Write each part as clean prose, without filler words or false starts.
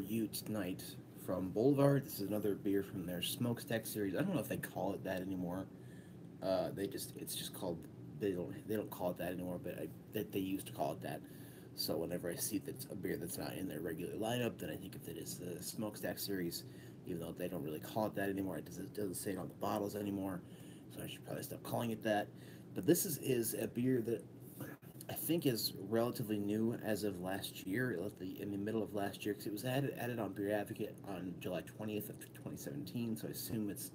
review tonight from Boulevard. This is another beer from their Smokestack series. I don't know if they call it that anymore. It's just called, they don't call it that anymore, but that they used to call it that. So whenever I see that's a beer that's not in their regular lineup, then I think if it is the Smokestack series, even though they don't really call it that anymore. It doesn't say it on the bottles anymore, so I should probably stop calling it that. But this is a beer that I think is relatively new as of last year, in the middle of last year, because it was added on Beer Advocate on July 20th of 2017. So I assume it's,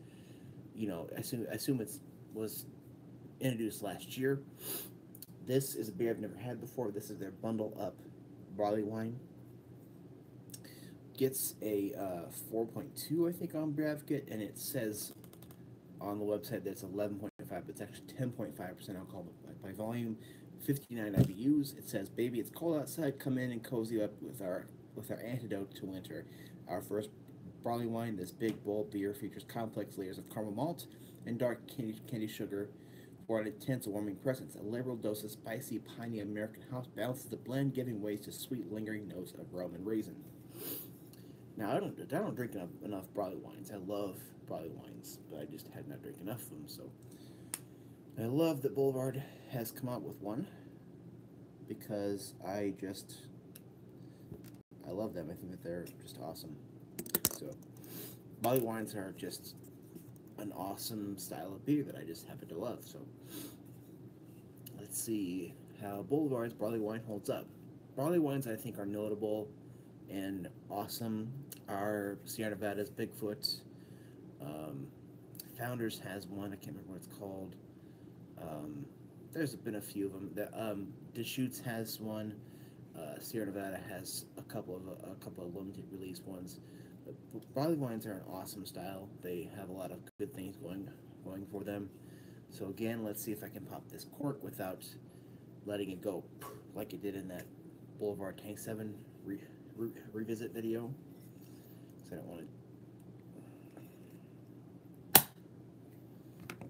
I assume it's was introduced last year. This is a beer I've never had before. This is their Bundle Up Barleywine. Gets a 4.2, I think, on Beer Advocate, and it says on the website that it's 11.5, but it's actually 10.5% alcohol by volume, 59 IBUs. It says, "Baby, it's cold outside. Come in and cozy up with our antidote to winter. Our first barley wine, this big bold beer, features complex layers of caramel malt and dark candy sugar for an intense, warming presence. A liberal dose of spicy, piney American house balances the blend, giving way to sweet, lingering notes of rum and raisin." Now, I don't drink enough barley wines. I love barley wines, but I just had not drank enough of them. So I love that Boulevard has come out with one, because I love them. I think that they're just awesome. So barley wines are just an awesome style of beer that I just happen to love. So let's see how Boulevard's barley wine holds up. Barley wines, I think, are notable and awesome. Our Sierra Nevada's Bigfoot. Um, Founders has one. I can't remember what it's called. There's been a few of them. Deschutes has one. Sierra Nevada has a couple of limited release ones. But barley wines are an awesome style. They have a lot of good things going for them. So again, let's see if I can pop this cork without letting it go like it did in that Boulevard Tank 7 revisit video. So I don't want to.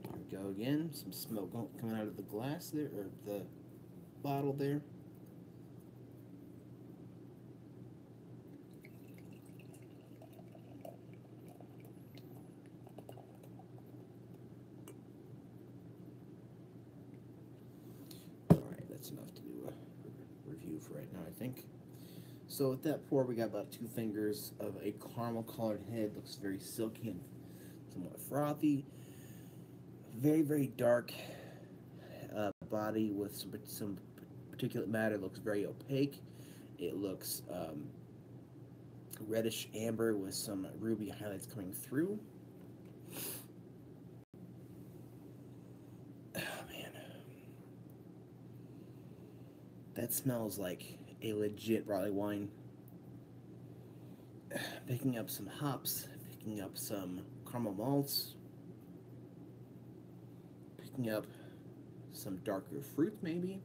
Here we go again. Some smoke coming out of the glass there, or the bottle there. Alright, that's enough to do a review for right now, I think. So with that pour, we got about 2 fingers of a caramel-colored head. Looks very silky and somewhat frothy. Very, very dark body with some particulate matter. Looks very opaque. It looks reddish amber with some ruby highlights coming through. Oh man, that smells like a legit barley wine. Picking up some hops, picking up some caramel malts, picking up some darker fruit maybe,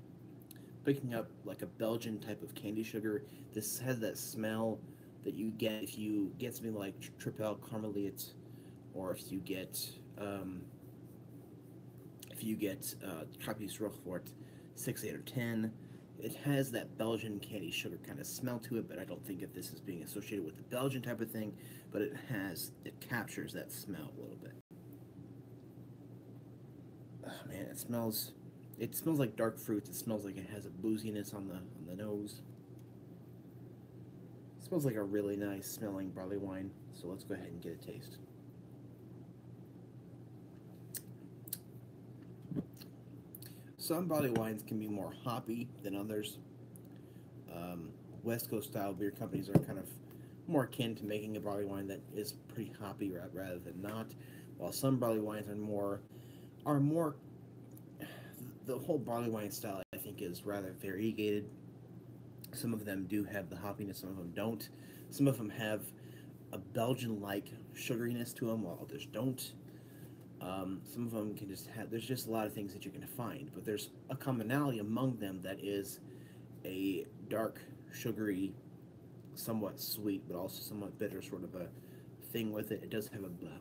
picking up like a Belgian type of candy sugar. This has that smell that you get if you get something like Tripel Carmelite, or if you get Trappist Roquefort 6, 8, or 10. It has that Belgian candy sugar kind of smell to it, but I don't think that this is being associated with the Belgian type of thing, but it captures that smell a little bit. Oh man, it smells like dark fruits. It smells like it has a booziness on the nose. It smells like a really nice smelling barley wine. So let's go ahead and get a taste. Some barley wines can be more hoppy than others. West Coast style beer companies are kind of more akin to making a barley wine that is pretty hoppy rather than not, while some barley wines are more. The whole barley wine style, I think, is rather variegated. Some of them do have the hoppiness, some of them don't. Some of them have a Belgian-like sugariness to them, while others don't. Some of them can just have, there's just a lot of things that you can find, but there's a commonality among them that is a dark, sugary, somewhat sweet, but also somewhat bitter sort of a thing with it. It does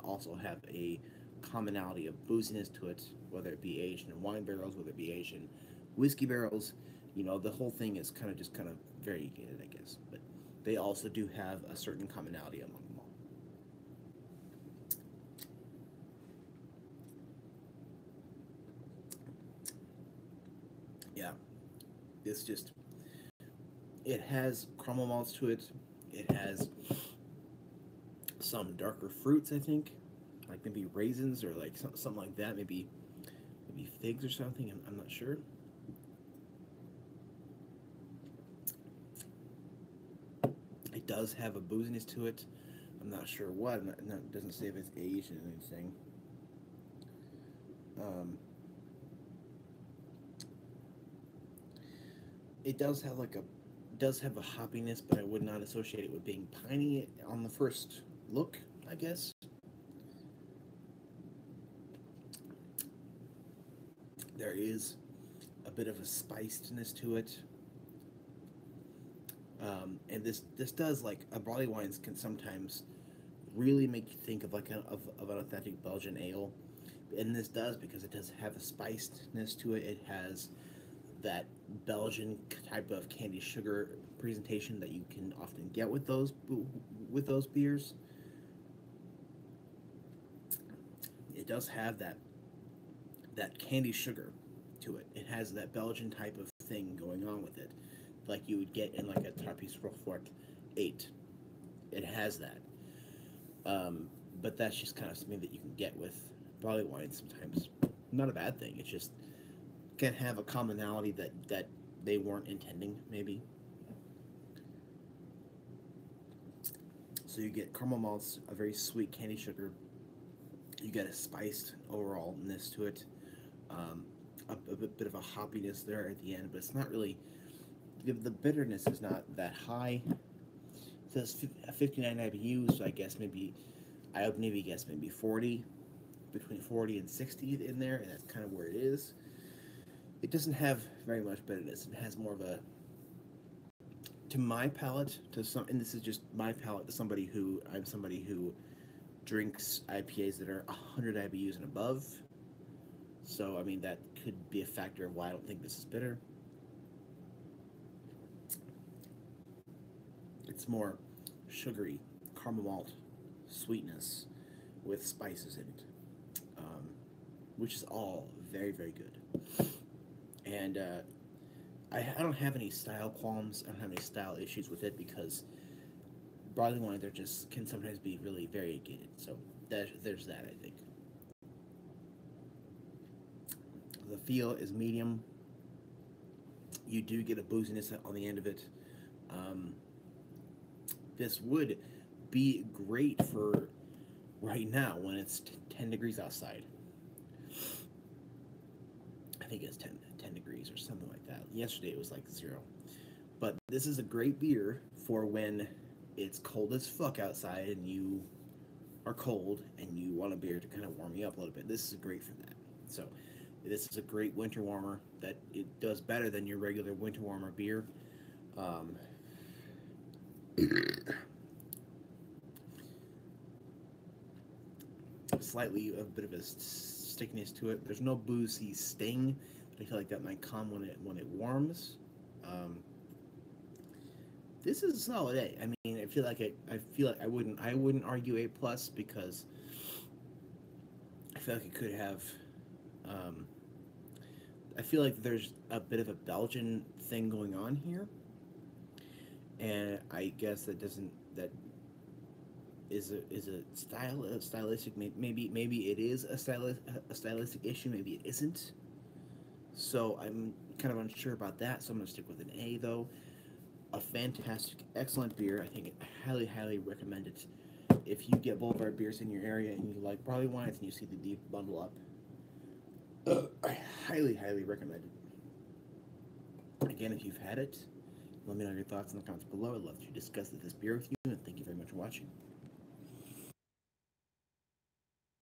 also have a commonality of booziness to it, whether it be aged in wine barrels, whether it be aged in whiskey barrels. The whole thing is kind of variegated, I guess. But they also do have a certain commonality among them all. Yeah, it's just, it has caramel malts to it. It has some darker fruits, I think, like maybe raisins or like something like that. Maybe figs or something. I'm not sure. It does have a booziness to it. I'm not sure what. It doesn't say if it's aged or anything. It does have like a hoppiness, but I would not associate it with being piney on the first look, I guess. There is a bit of a spiciness to it. And this does, like, a barley wines can sometimes really make you think of like of an authentic Belgian ale, and this does, because it does have a spiciness to it. It has that Belgian type of candy sugar presentation that you can often get with those beers. It does have that candy sugar to it. It has that Belgian type of thing going on with it, like you would get in like a Tarpis Roquefort 8. It has that. But that's just kind of something that you can get with barley wine sometimes. Not a bad thing. It's just can have a commonality that they weren't intending, maybe. So you get caramel malts, a very sweet candy sugar. You get a spiced overallness to it. A bit of a hoppiness there at the end, but it's not really, the bitterness is not that high. It says 59 IBUs, so I guess I would maybe guess maybe 40, between 40 and 60 in there, and that's kind of where it is. It doesn't have very much bitterness. It has more of a, to my palate, and this is just my palate, to somebody who drinks IPAs that are 100 IBUs and above. So, I mean, that could be a factor of why I don't think this is bitter. It's more sugary, caramel malt, sweetness with spices in it, which is all very, very good. And I don't have any style qualms. I don't have any style issues with it, because barley wine, can sometimes be really variegated. So there's that, I think. The feel is medium. You do get a booziness on the end of it. This would be great for right now when it's 10 degrees outside. I think it's 10 degrees or something like that. Yesterday it was like 0. But this is a great beer for when it's cold as fuck outside and you are cold and you want a beer to kind of warm you up a little bit. This is great for that. So this is a great winter warmer that it does better than your regular winter warmer beer. Slightly a bit of a stickiness to it. There's no boozy sting, but I feel like that might come when it warms. This is a solid A. I mean, I feel like I wouldn't argue A plus, because I feel like it could have. I feel like there's a bit of a Belgian thing going on here, and I guess that is a stylistic, maybe it is a stylistic issue, maybe it isn't. So I'm kind of unsure about that. So I'm gonna stick with an A, though. A fantastic, excellent beer. I think I highly recommend it. If you get Boulevard beers in your area and you like barley wines and you see the deep bundle up, I highly recommend it. Again, if you've had it, let me know your thoughts in the comments below. I'd love to discuss this beer with you, and thank you very much for watching.